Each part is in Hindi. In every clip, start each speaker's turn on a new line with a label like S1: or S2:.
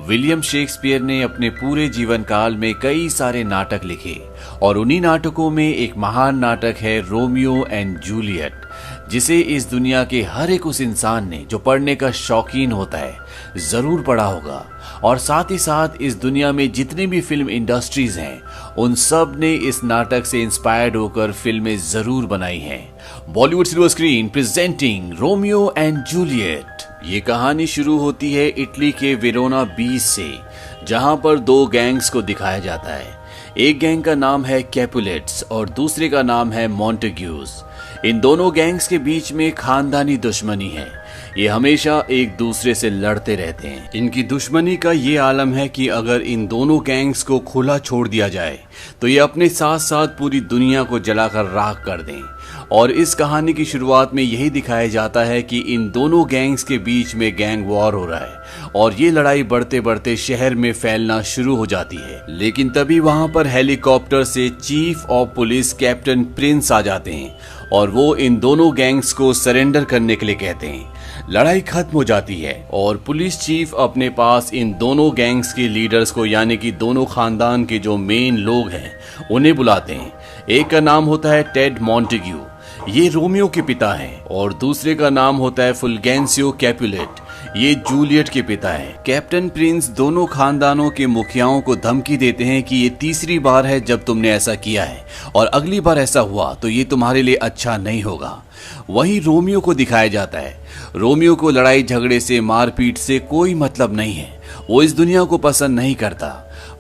S1: विलियम शेक्सपियर ने अपने पूरे जीवन काल में कई सारे नाटक लिखे और उन्हीं नाटकों में एक महान नाटक है रोमियो एंड जूलियट, जिसे इस दुनिया के हर एक उस इंसान ने जो पढ़ने का शौकीन होता है जरूर पढ़ा होगा। और साथ ही साथ इस दुनिया में जितनी भी फिल्म इंडस्ट्रीज हैं उन सब ने इस नाटक से इंस्पायर्ड होकर फिल्में जरूर बनाई हैं। Bollywood silver screen presenting Romeo and Juliet. ये कहानी शुरू होती है इटली के वेरोना बीच से, जहां पर दो गैंग्स को दिखाया जाता है। एक गैंग का नाम है कैपुलेट्स और दूसरे का नाम है मॉन्टेग्यूज। इन दोनों गैंग्स के बीच में खानदानी दुश्मनी है। ये हमेशा एक दूसरे से लड़ते रहते हैं। इनकी दुश्मनी का ये आलम है कि अगर इन दोनों गैंग्स को खुला छोड़ दिया जाए तो ये अपने साथ साथ पूरी दुनिया को जलाकर राख कर दें। और इस कहानी की शुरुआत में यही दिखाया जाता है कि इन दोनों गैंग्स के बीच में गैंग वॉर हो रहा है और ये लड़ाई बढ़ते बढ़ते शहर में फैलना शुरू हो जाती है। लेकिन तभी वहां पर हेलीकॉप्टर से chief of police captain prince आ जाते हैं और वो इन दोनों गैंग्स को सरेंडर करने के लिए कहते हैं। लड़ाई खत्म हो जाती है और पुलिस चीफ अपने पास इन दोनों गैंग्स के लीडर्स को, यानी कि दोनों खानदान के जो मेन लोग हैं, उन्हें बुलाते हैं। एक का नाम होता है टेड मॉन्टेग्यू, ये रोमियो के पिता हैं, और दूसरे का नाम होता है फुलगेंसियो कैपुलेट, ये जूलियट के पिता हैं। कैप्टन प्रिंस दोनों खानदानों के मुखियाओं को धमकी देते हैं कि ये तीसरी बार है जब तुमने ऐसा किया है और अगली बार ऐसा हुआ तो ये तुम्हारे लिए अच्छा नहीं होगा। वहीं रोमियो को दिखाया जाता है। रोमियो को लड़ाई झगड़े से, मारपीट से कोई मतलब नहीं है। वो इस दुनिया को पसंद नहीं करता,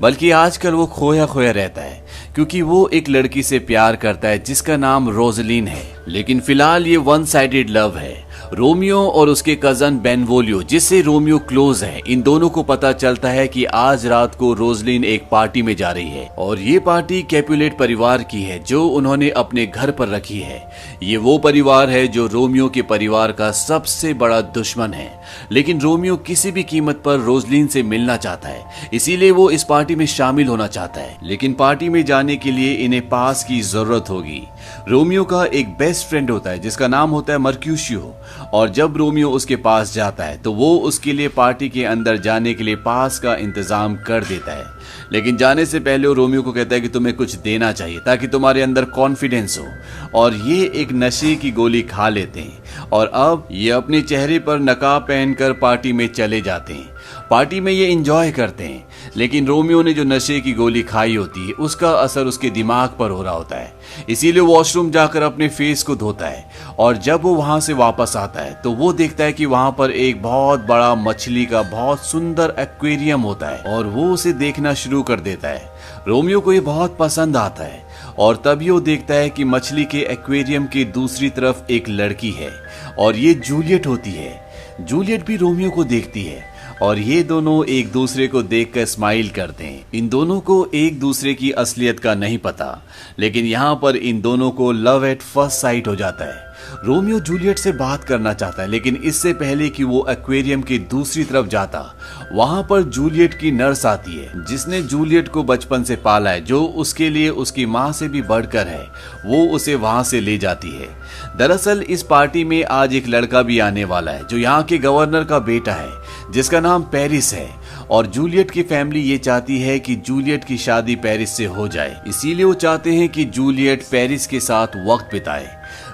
S1: बल्कि आजकल वो खोया खोया रहता है क्योंकि वो एक लड़की से प्यार करता है जिसका नाम रोजलिन है। लेकिन फिलहाल ये वन साइडेड लव है। रोमियो और उसके कजन बेनवोलियो, जिससे रोमियो क्लोज है, इन दोनों को पता चलता है कि आज रात को रोजलिन एक पार्टी में जा रही है और ये पार्टी कैपुलेट परिवार की है जो उन्होंने अपने घर पर रखी है। ये वो परिवार है जो रोमियो के परिवार का सबसे बड़ा दुश्मन है। लेकिन रोमियो किसी भी कीमत पर रोजलिन से मिलना चाहता है, इसीलिए वो इस पार्टी में शामिल होना चाहता है। लेकिन पार्टी में जाने के लिए इन्हें पास की जरूरत होगी। रोमियो का एक बेस्ट फ्रेंड होता है जिसका नाम होता है मर्क्यूशियो, और जब रोमियो उसके पास जाता है तो वो उसके लिए पार्टी के अंदर जाने के लिए पास का इंतजाम कर देता है। लेकिन जाने से पहले वो रोमियो को कहता है कि तुम्हें कुछ देना चाहिए ताकि तुम्हारे अंदर कॉन्फिडेंस हो, और ये एक नशे की गोली खा लेते हैं और अब ये अपने चेहरे पर नकाब पहनकर पार्टी में चले जाते हैं। पार्टी में ये एंजॉय करते हैं, लेकिन रोमियो ने जो नशे की गोली खाई होती है उसका असर उसके दिमाग पर हो रहा होता है, इसीलिए वॉशरूम जाकर अपने फेस को धोता है। और जब वो वहां से वापस आता है तो वो देखता है कि वहां पर एक बहुत बड़ा मछली का बहुत सुंदर एक्वेरियम होता है और वो उसे देखना शुरू कर देता है। रोमियो को ये बहुत पसंद आता है और तभी वो देखता है कि मछली के एक्वेरियम के दूसरी तरफ एक लड़की है और ये जूलियट होती है। जूलियट भी रोमियो को देखती है और ये दोनों एक दूसरे को देखकर स्माइल करते हैं। इन दोनों को एक दूसरे की असलियत का नहीं पता, लेकिन यहाँ पर इन दोनों को लव एट फर्स्ट साइट हो जाता है। रोमियो जूलियट से बात करना चाहता है, लेकिन इससे पहले कि वो एक्वेरियम की दूसरी तरफ जाता, वहां पर जूलियट की नर्स आती है जिसने जूलियट को बचपन से पाला है, जो उसके लिए उसकी माँ से भी बढ़कर है। वो उसे वहां से ले जाती है। दरअसल इस पार्टी में आज एक लड़का भी आने वाला है जो यहाँ के गवर्नर का बेटा है, जिसका नाम पेरिस है, और जूलियट की फैमिली ये चाहती है कि जूलियट की शादी पेरिस से हो जाए, इसीलिए वो चाहते हैं कि जूलियट पेरिस के साथ वक्त बिताए।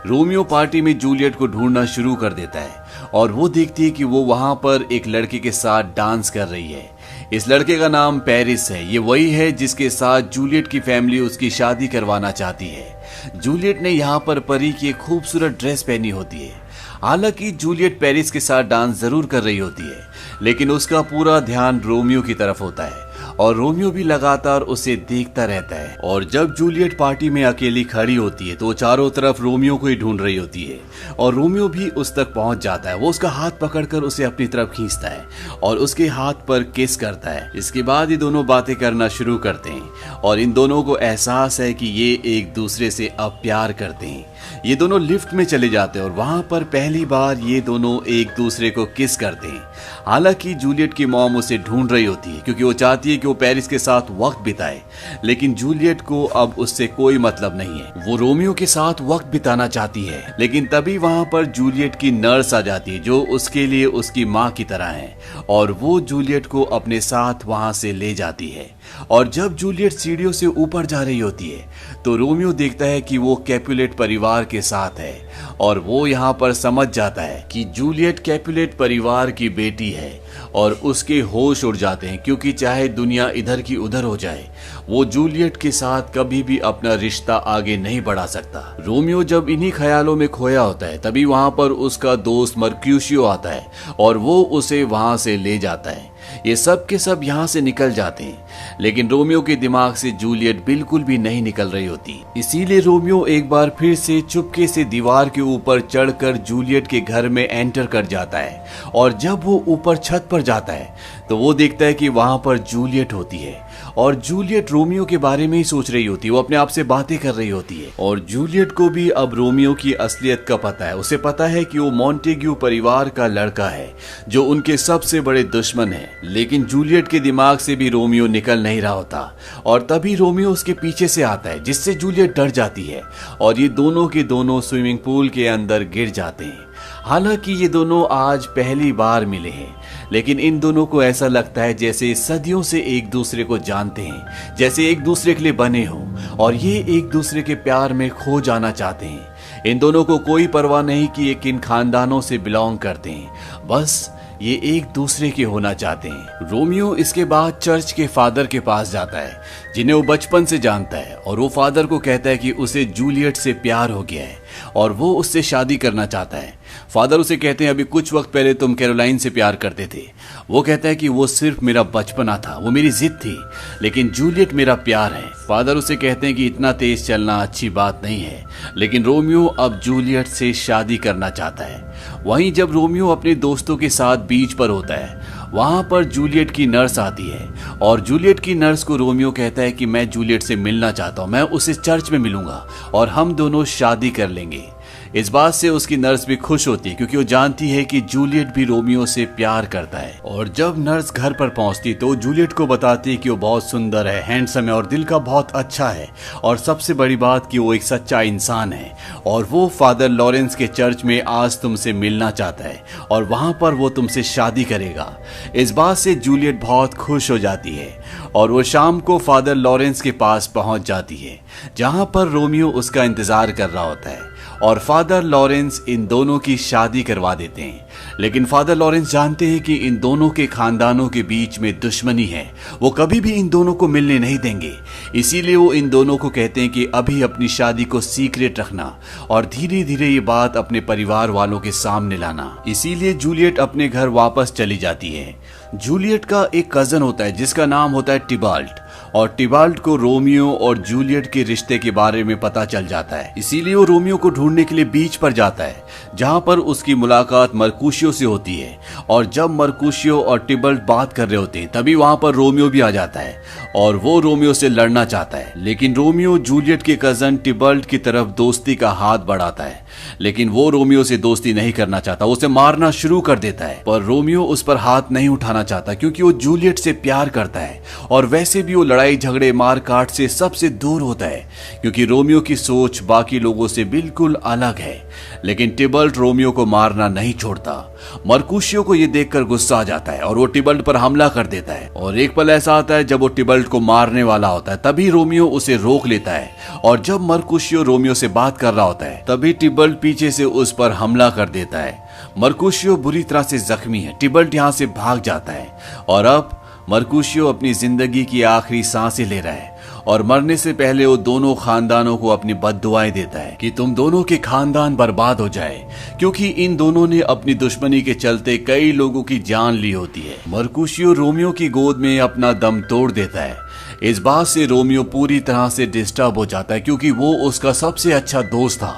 S1: रोमियो पार्टी में जूलियट को ढूंढना शुरू कर देता है और वो देखती है कि वो वहां पर एक लड़के के साथ डांस कर रही है। इस लड़के का नाम पेरिस है। ये वही है जिसके साथ जूलियट की फैमिली उसकी शादी करवाना चाहती है। जूलियट ने यहाँ पर परी की एक खूबसूरत ड्रेस पहनी होती है। हालांकि जूलियट पेरिस के साथ डांस जरूर कर रही होती है, लेकिन उसका पूरा ध्यान रोमियो की तरफ होता है और रोमियो भी लगातार उसे देखता रहता है। और जब जूलियट पार्टी में अकेली खड़ी होती है तो चारों तरफ रोमियो को ही ढूंढ रही होती है और रोमियो भी उस तक पहुंच जाता है। वो उसका हाथ पकड़कर उसे अपनी तरफ खींचता है और उसके हाथ पर किस करता है। इसके बाद ये दोनों बातें करना शुरू करते हैं और इन दोनों को एहसास है कि ये एक दूसरे से अब प्यार करते हैं। ये दोनों लिफ्ट में चले जाते हैं और वहां पर पहली बार ये दोनों एक दूसरे को किस करते हैं। हालांकि जूलियट की मॉम उसे ढूंढ रही होती है क्योंकि वो चाहती है कि वो पेरिस के साथ वक्त बिताए, लेकिन जूलियट को अब उससे कोई मतलब नहीं है। वो रोमियो के साथ वक्त बिताना चाहती है, लेकिन तभी वहां पर जूलियट की नर्स आ जाती है जो उसके लिए उसकी माँ की तरह है, और वो जूलियट को अपने साथ वहां से ले जाती है। और जब जूलियट सीढ़ियों से ऊपर जा रही होती है तो रोमियो देखता है कि वो कैपुलेट परिवार के साथ है, और वो यहाँ पर समझ जाता है कि जूलियट कैपुलेट परिवार की बेटी है, और उसके होश उड़ जाते हैं क्योंकि चाहे दुनिया इधर की उधर हो जाए, वो जूलियट के साथ कभी भी अपना रिश्ता आगे नहीं बढ़ा सकता। रोमियो जब इन्हीं ख्यालों में खोया होता है तभी वहां पर उसका दोस्त मर्क्यूशियो आता है और वो उसे वहां से ले जाता है। ये सब के सब यहाँ से निकल जाते हैं, लेकिन रोमियो के दिमाग से जूलियट बिल्कुल भी नहीं निकल रही होती। इसीलिए रोमियो एक बार फिर से चुपके से दीवार के ऊपर चढ़कर जूलियट के घर में एंटर कर जाता है, और जब वो ऊपर छत पर जाता है तो वो देखता है कि वहां पर जूलियट होती है, और जूलियट रोमियो के बारे में ही सोच रही होती है, वो अपने आप से बातें कर रही होती है। और जूलियट को भी अब रोमियो की असलियत का पता है। उसे पता है कि वो मॉन्टेग्यू परिवार का लड़का है जो उनके सबसे बड़े दुश्मन है, लेकिन जूलियट के दिमाग से भी रोमियो निकल नहीं रहा होता। और तभी रोमियो उसके पीछे से आता है जिससे जूलियट डर जाती है, और ये दोनों के दोनों स्विमिंग पूल के अंदर गिर जाते हैं। हालांकि ये दोनों आज पहली बार मिले हैं, लेकिन इन दोनों को ऐसा लगता है जैसे सदियों से एक दूसरे को जानते हैं, जैसे एक दूसरे के लिए बने हों, और ये एक दूसरे के प्यार में खो जाना चाहते हैं। इन दोनों को कोई परवाह नहीं कि ये किन खानदानों से बिलोंग करते हैं, बस ये एक दूसरे के होना चाहते हैं। रोमियो इसके बाद चर्च के फादर के पास जाता है जिन्हें वो बचपन से जानता है, और वो फादर को कहता है कि उसे जूलियट से प्यार हो गया है और वो उससे शादी करना चाहता है। फादर उसे कहते हैं अभी कुछ वक्त पहले तुम कैरोलाइन से प्यार करते थे। वो कहता है कि वो सिर्फ मेरा बचपना था, वो मेरी जिद थी, लेकिन जूलियट मेरा प्यार है। फादर उसे कहते हैं कि इतना तेज चलना अच्छी बात नहीं है, लेकिन रोमियो अब जूलियट से शादी करना चाहता है। वहीं जब रोमियो अपने दोस्तों के साथ बीच पर होता है, वहां पर जूलियट की नर्स आती है, और जूलियट की नर्स को रोमियो कहता है कि मैं जूलियट से मिलना चाहता हूं, मैं उसे चर्च में मिलूंगा और हम दोनों शादी कर लेंगे। इस बात से उसकी नर्स भी खुश होती है क्योंकि वो जानती है कि जूलियट भी रोमियो से प्यार करता है। और जब नर्स घर पर पहुंचती तो जूलियट को बताती है कि वो बहुत सुंदर है, हैंडसम है और दिल का बहुत अच्छा है, और सबसे बड़ी बात कि वो एक सच्चा इंसान है, और वो फादर लॉरेंस के चर्च में आज तुमसे मिलना चाहता है और वहां पर वो तुमसे शादी करेगा। इस बात से जूलियट बहुत खुश हो जाती है और वो शाम को फादर लॉरेंस के पास पहुंच जाती है जहां पर रोमियो उसका इंतजार कर रहा होता है, और फादर लॉरेंस इन दोनों की शादी करवा देते हैं। लेकिन फादर लॉरेंस जानते हैं कि इन दोनों के खानदानों के बीच में दुश्मनी है, वो कभी भी इन दोनों को मिलने नहीं देंगे। इसीलिए वो इन दोनों को कहते हैं कि अभी अपनी शादी को सीक्रेट रखना और धीरे धीरे ये बात अपने परिवार वालों के सामने लाना। इसीलिए जूलियट अपने घर वापस चली जाती है। जूलियट का एक कजन होता है जिसका नाम होता है टिबाल्ट, और टिबाल्ट को रोमियो और जूलियट के रिश्ते के बारे में पता चल जाता है। इसीलिए वो रोमियो को ढूंढने के लिए बीच पर जाता है जहां पर उसकी मुलाकात मर्कुशियो से होती है। और जब मर्कुशियो और टिबाल्ट बात कर रहे होते हैं तभी वहां पर रोमियो भी आ जाता है और वो रोमियो से लड़ना चाहता है, लेकिन रोमियो जूलियट के कजन टिबाल्ट की तरफ दोस्ती का हाथ बढ़ाता है, लेकिन वो रोमियो से दोस्ती नहीं करना चाहता, उसे मारना शुरू कर देता है। पर रोमियो उस पर हाथ नहीं उठाना चाहता क्योंकि वो जूलियट से प्यार करता है, और वैसे भी वो लड़ाई झगड़े मार काट से सबसे दूर होता है क्योंकि रोमियो की सोच बाकी लोगों से बिल्कुल अलग है। लेकिन टिबाल्ट रोमियो को मारना नहीं छोड़ता। मर्कुशियो को यह देखकर गुस्सा आ जाता है और वो टिबाल्ट पर हमला कर देता है, और एक पल ऐसा आता है जब वो टिबाल्ट को मारने वाला होता है, तभी रोमियो उसे रोक लेता है। और जब मर्कुशियो रोमियो से बात कर रहा होता है तभी टिबाल्ट पीछे से उस पर हमला कर देता है। मर्कुशियो बुरी तरह से जख्मी है। टिबाल्ट यहां से भाग जाता है, और अब मर्कुशियो अपनी जिंदगी की आखिरी सांसें ले रहा है, और मरने से पहले वो दोनों खानदानों को अपनी बद्दुआएं देता है कि तुम दोनों के खानदान बर्बाद हो जाए, क्योंकि इन दोनों ने अपनी दुश्मनी के चलते कई लोगों की जान ली होती है। मर्कुशियो रोमियो की गोद में अपना दम तोड़ देता है। इस बात से रोमियो पूरी तरह से डिस्टर्ब हो जाता है क्योंकि वो उसका सबसे अच्छा दोस्त था।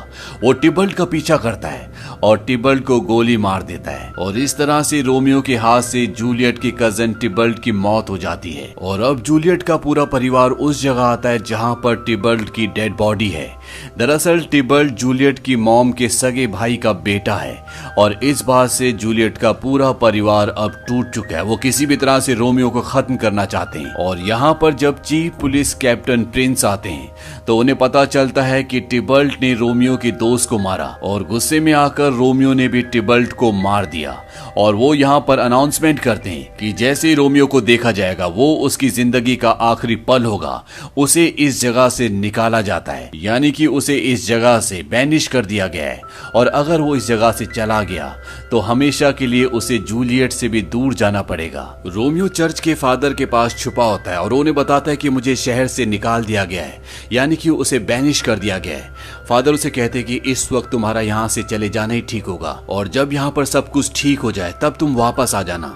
S1: वो टिबाल्ट का पीछा करता है और टिबाल्ट को गोली मार देता है, और इस तरह से रोमियो के हाथ से जूलियट के कजन टिबाल्ट की मौत हो जाती है। और अब जूलियट का पूरा परिवार उस जगह आता है जहां पर टिबाल्ट की डेड बॉडी है, दरअसल टिबल्ट जूलियट की मॉम के सगे भाई का बेटा है और इस बात से जूलियट का पूरा परिवार अब टूट चुका है। वो किसी भी तरह से रोमियो को खत्म करना चाहते हैं और यहाँ पर जब चीफ पुलिस कैप्टन प्रिंस आते हैं तो उन्हें पता चलता है कि टिबल्ट ने रोमियो के दोस्त को मारा और गुस्से में आकर रोमियो ने भी टिबल्ट को मार दिया। और वो यहाँ पर अनाउंसमेंट करते हैं कि जैसे ही रोमियो को देखा जाएगा वो उसकी जिंदगी का आखिरी पल होगा, उसे इस जगह से निकाला जाता है, यानी कि उसे इस जगह से बैनिश कर दिया गया है और अगर वो इस जगह से चला गया तो हमेशा के लिए उसे जूलियट से भी दूर जाना पड़ेगा। रोमियो चर्च के फादर के पास छुपा होता है और उन्हें बताता है कि मुझे शहर से निकाल दिया गया है, यानी कि उसे बैनिश कर दिया गया है। फादर उसे कहते हैं कि इस वक्त तुम्हारा यहाँ से चले जाना ही ठीक होगा और जब यहाँ पर सब कुछ ठीक हो जाए तब तुम वापस आ जाना।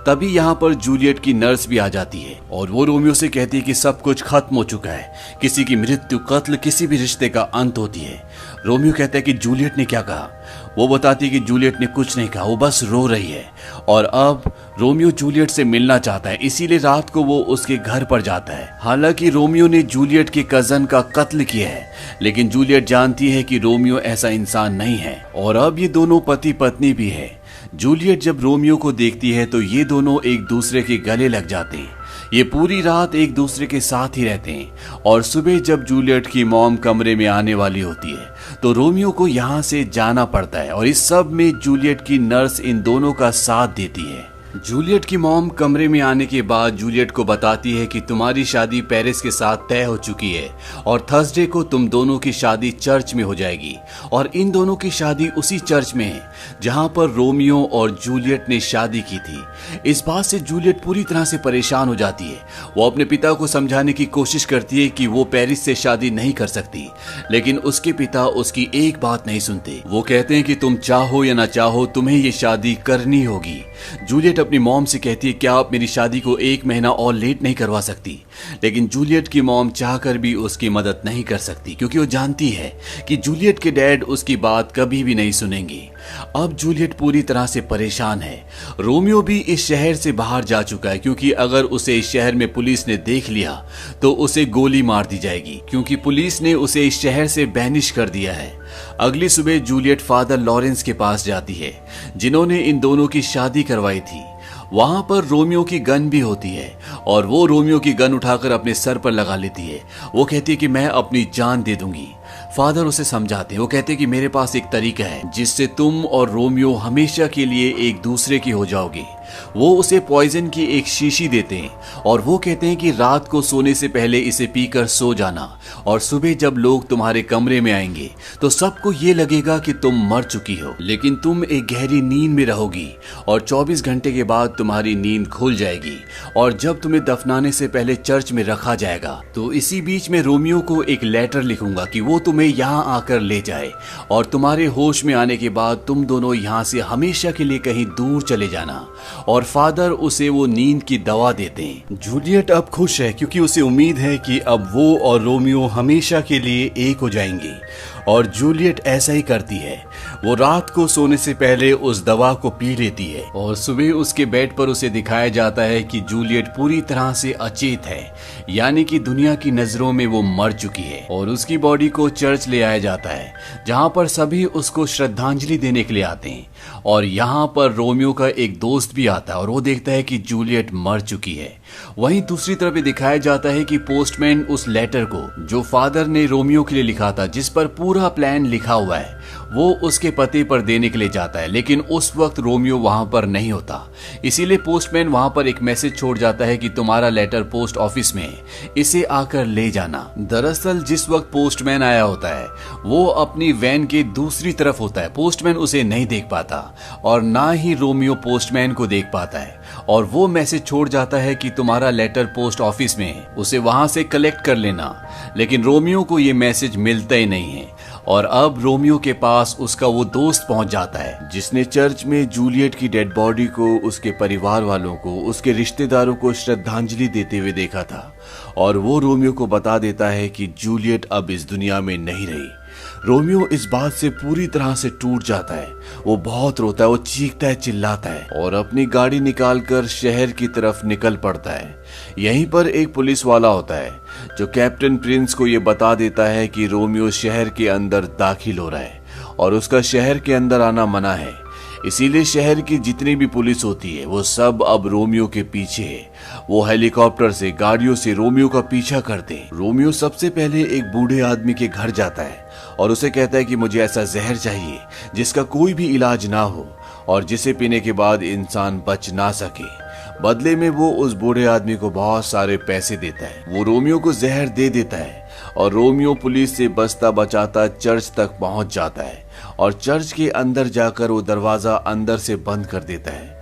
S1: तभी यहाँ पर जूलियट की नर्स भी आ जाती है और वो रोमियो से कहती है कि सब कुछ खत्म हो चुका है, किसी की मृत्यु, कत्ल, किसी भी रिश्ते का अंत होती है। रोमियो कहता है कि जूलियट ने क्या कहा। वो बताती है कि जूलियट ने कुछ नहीं कहा, वो बस रो रही है। और अब रोमियो जूलियट से मिलना चाहता है, इसीलिए रात को वो उसके घर पर जाता है। हालांकि रोमियो ने जूलियट के कजन का कत्ल किया है, लेकिन जूलियट जानती है कि रोमियो ऐसा इंसान नहीं है और अब ये दोनों पति पत्नी भी है। जूलियट जब रोमियो को देखती है तो ये दोनों एक दूसरे के गले लग जाते हैं। ये पूरी रात एक दूसरे के साथ ही रहते हैं और सुबह जब जूलियट की मॉम कमरे में आने वाली होती है तो रोमियो को यहाँ से जाना पड़ता है और इस सब में जूलियट की नर्स इन दोनों का साथ देती है। जूलियट की मॉम कमरे में आने के बाद जूलियट को बताती है कि तुम्हारी शादी पेरिस के साथ तय हो चुकी है और थर्सडे को तुम दोनों की शादी चर्च में हो जाएगी और इन दोनों की शादी उसी चर्च में है जहां पर रोमियो और जूलियट ने शादी की थी। इस बात से जूलियट पूरी तरह से परेशान हो जाती है। वो अपने पिता को समझाने की कोशिश करती है कि वो पेरिस से शादी नहीं कर सकती, लेकिन उसके पिता उसकी एक बात नहीं सुनते। वो कहते हैं कि तुम चाहो या ना चाहो तुम्हें ये शादी करनी होगी। जूलियट अपनी मॉम से कहती है क्या आप मेरी शादी को 1 महीना और लेट नहीं करवा सकती, लेकिन जूलियट की मॉम चाहकर भी उसकी मदद नहीं कर सकती क्योंकि वो जानती है कि जूलियट के डैड उसकी बात कभी भी नहीं सुनेंगे। अब जूलियट पूरी तरह से परेशान है। रोमियो भी इस शहर से बाहर जा चुका है क्योंकि अगर उसे इस शहर में पुलिस ने देख लिया तो उसे गोली मार दी जाएगी क्योंकि पुलिस ने उसे इस शहर से बैनिश कर दिया है। अगली सुबह जूलियट फादर लॉरेंस के पास जाती है जिन्होंने इन दोनों की शादी करवाई थी। वहां पर रोमियो की गन भी होती है और वो रोमियो की गन उठाकर अपने सर पर लगा लेती है। वो कहती है कि मैं अपनी जान दे दूंगी। फादर उसे समझाते हैं। वो कहते हैं कि मेरे पास एक तरीका है जिससे तुम और रोमियो हमेशा के लिए एक दूसरे की हो जाओगे। वो उसे पॉइजन की एक शीशी देते हैं और वो कहते हैं कि रात को सोने से पहले इसे पीकर सो जाना और सुबह जब लोग तुम्हारे कमरे में आएंगे तो सबको ये लगेगा कि तुम मर चुकी हो, लेकिन तुम एक गहरी नींद में रहोगी और 24 घंटे के बाद तुम्हारी नींद खुल जाएगी और जब तुम्हें दफनाने से पहले चर्च में रखा जाएगा तो इसी बीच में रोमियो को एक लेटर लिखूंगा कि वो तुम्हें यहाँ आकर ले जाए और तुम्हारे होश में आने के बाद तुम दोनों यहाँ से हमेशा के लिए कहीं दूर चले जाना। और फादर उसे वो नींद की दवा देते हैं। जूलियट अब खुश है क्योंकि उसे उम्मीद है कि अब वो और रोमियो हमेशा के लिए एक हो जाएंगे और जूलियट ऐसा ही करती है। वो रात को सोने से पहले उस दवा को पी लेती है और सुबह उसके बेड पर उसे दिखाया जाता है कि जूलियट पूरी तरह से अचेत है, यानी कि दुनिया की नजरों में वो मर चुकी है और उसकी बॉडी को चर्च ले आया जाता है जहां पर सभी उसको श्रद्धांजलि देने के लिए आते हैं। और यहाँ पर रोमियो का एक दोस्त भी आता है और वो देखता है कि जूलियट मर चुकी है। वहीं दूसरी तरफ दिखाया जाता है कि पोस्टमैन उस लेटर को जो फादर ने रोमियो के लिए लिखा था, जिस पर पूरा प्लान लिखा हुआ है, वो उसके पते पर देने के लिए जाता है, लेकिन उस वक्त रोमियो वहां पर नहीं होता। इसीलिए पोस्टमैन वहां पर एक मैसेज छोड़ जाता है कि तुम्हारा लेटर पोस्ट ऑफिस में है, इसे आकर ले जाना। दरअसल जिस वक्त पोस्टमैन आया होता है वो अपनी वैन के दूसरी तरफ होता है। पोस्टमैन उसे नहीं देख पाता और ना ही रोमियो पोस्टमैन को देख पाता है और वो मैसेज छोड़ जाता है कि तुम्हारा लेटर पोस्ट ऑफिस में है, उसे वहां से कलेक्ट कर लेना। लेकिन रोमियो को ये मैसेज मिलता ही नहीं है और अब रोमियो के पास उसका वो दोस्त पहुंच जाता है जिसने चर्च में जूलियट की डेड बॉडी को उसके परिवार वालों को, उसके रिश्तेदारों को श्रद्धांजलि देते हुए देखा था। और वो रोमियो को बता देता है कि जूलियट अब इस दुनिया में नहीं रही रोमियो इस बात से पूरी तरह से टूट जाता है। वो बहुत रोता है, वो चीखता है, चिल्लाता है और अपनी गाड़ी निकालकर शहर की तरफ निकल पड़ता है। यहीं पर एक पुलिस वाला होता है जो कैप्टन प्रिंस को ये बता देता है कि रोमियो शहर के अंदर दाखिल हो रहा है और उसका शहर के अंदर आना मना है। इसीलिए शहर की जितनी भी पुलिस होती है वो सब अब रोमियो के पीछे है। वो हेलीकॉप्टर से, गाड़ियों से रोमियो का पीछा करते हैं। रोमियो सबसे पहले एक बूढ़े आदमी के घर जाता है और उसे कहता है कि मुझे ऐसा जहर चाहिए जिसका कोई भी इलाज ना हो और जिसे पीने के बाद इंसान बच ना सके। बदले में वो उस बूढ़े आदमी को बहुत सारे पैसे देता है। वो रोमियो को जहर दे देता है और रोमियो पुलिस से बचता बचाता चर्च तक पहुंच जाता है और चर्च के अंदर जाकर वो दरवाजा अंदर से बंद कर देता है।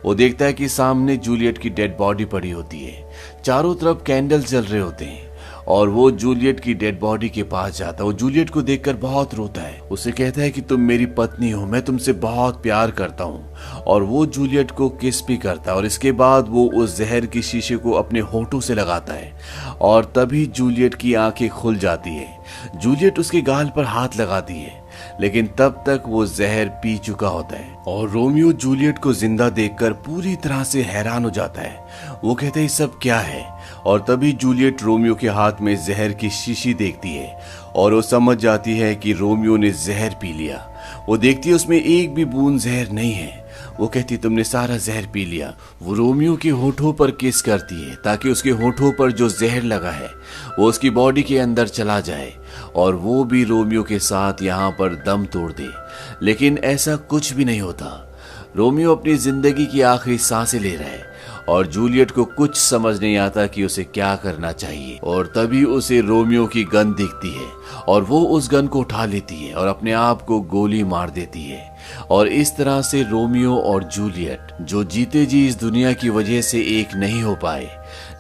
S1: वो देखता है कि सामने जूलियट की डेड बॉडी पड़ी होती है। चारों तरफ कैंडल्स जल रहे होते हैं और वो जूलियट की डेड बॉडी के पास जाता है। वो जूलियट को देखकर बहुत रोता है। उसे कहता है कि तुम मेरी पत्नी हो, मैं तुमसे बहुत प्यार करता हूँ। और वो जूलियट को किस भी करता है और इसके बाद वो उस जहर की शीशे को अपने होठों से लगाता है और तभी जूलियट की आंखें खुल जाती है। जूलियट उसके गाल पर हाथ लगाती है लेकिन तब तक वो जहर पी चुका होता है और रोमियो जूलियट को जिंदा देखकर पूरी तरह से हैरान हो जाता है। वो कहता है सब क्या है और तभी जूलियट रोमियो के हाथ में जहर की शीशी देखती है और वो समझ जाती है कि रोमियो ने जहर पी लिया। वो देखती है उसमें एक भी बूंद जहर नहीं है। वो कहती तुमने सारा जहर पी लिया। वो रोमियो के होठों पर किस करती है ताकि उसके होठों पर जो जहर लगा है वो उसकी बॉडी के अंदर चला जाए और वो भी रोमियो के साथ यहाँ पर दम तोड़ दे। लेकिन ऐसा कुछ भी नहीं होता। रोमियो अपनी जिंदगी की आखिरी सांसें ले रहा है और जूलियट को कुछ समझ नहीं आता कि उसे क्या करना चाहिए और तभी उसे रोमियो की गन दिखती है और वो उस गन को उठा लेती है और अपने आप को गोली मार देती है। और इस तरह से रोमियो और जूलियट जो जीते जी इस दुनिया की वजह से एक नहीं हो पाए,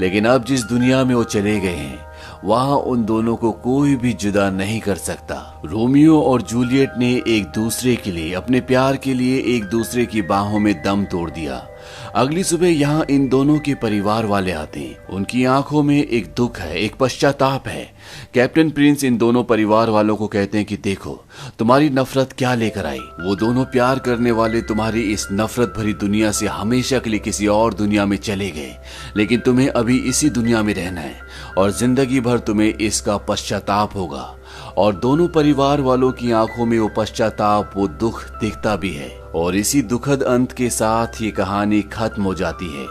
S1: लेकिन अब जिस दुनिया में वो चले गए हैं वहां उन दोनों को कोई भी जुदा नहीं कर सकता। रोमियो और जूलियट ने एक दूसरे के लिए, अपने प्यार के लिए एक दूसरे की बाहों में दम तोड़ दिया। अगली सुबह यहाँ इन दोनों के परिवार वाले आते हैं। उनकी आंखों में एक दुख है, एक पश्चाताप है। कैप्टन प्रिंस इन दोनों परिवार वालों को कहते हैं कि देखो तुम्हारी नफरत क्या लेकर आई। वो दोनों प्यार करने वाले तुम्हारी इस नफरत भरी दुनिया से हमेशा के लिए किसी और दुनिया में चले गए, लेकिन तुम्हें अभी इसी दुनिया में रहना है और जिंदगी भर तुम्हें इसका पश्चाताप होगा। और दोनों परिवार वालों की आंखों में वो पश्चाताप, वो दुख दिखता भी है। और इसी दुखद अंत के साथ ये कहानी खत्म हो जाती है।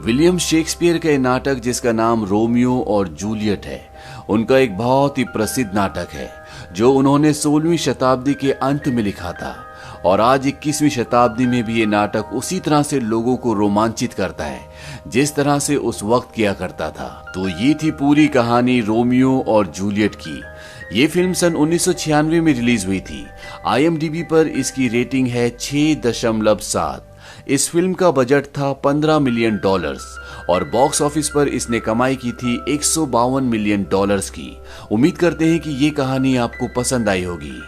S1: विलियम शेक्सपियर का नाटक जिसका नाम रोमियो और जूलियट है, उनका एक बहुत ही प्रसिद्ध नाटक है जो उन्होंने 16वीं शताब्दी के अंत में लिखा था और आज 21वीं शताब्दी में भी ये नाटक उसी तरह से लोगों को रोमांचित करता है जिस तरह से उस वक्त किया करता था। तो ये थी पूरी कहानी रोमियो और जूलियट की। ये फिल्म सन 1996 में रिलीज हुई थी। IMDb पर इसकी रेटिंग है 6.7। इस फिल्म का बजट था $15 मिलियन और बॉक्स ऑफिस पर इसने कमाई की थी $152 मिलियन की। उम्मीद करते हैं कि ये कहानी आपको पसंद आई होगी।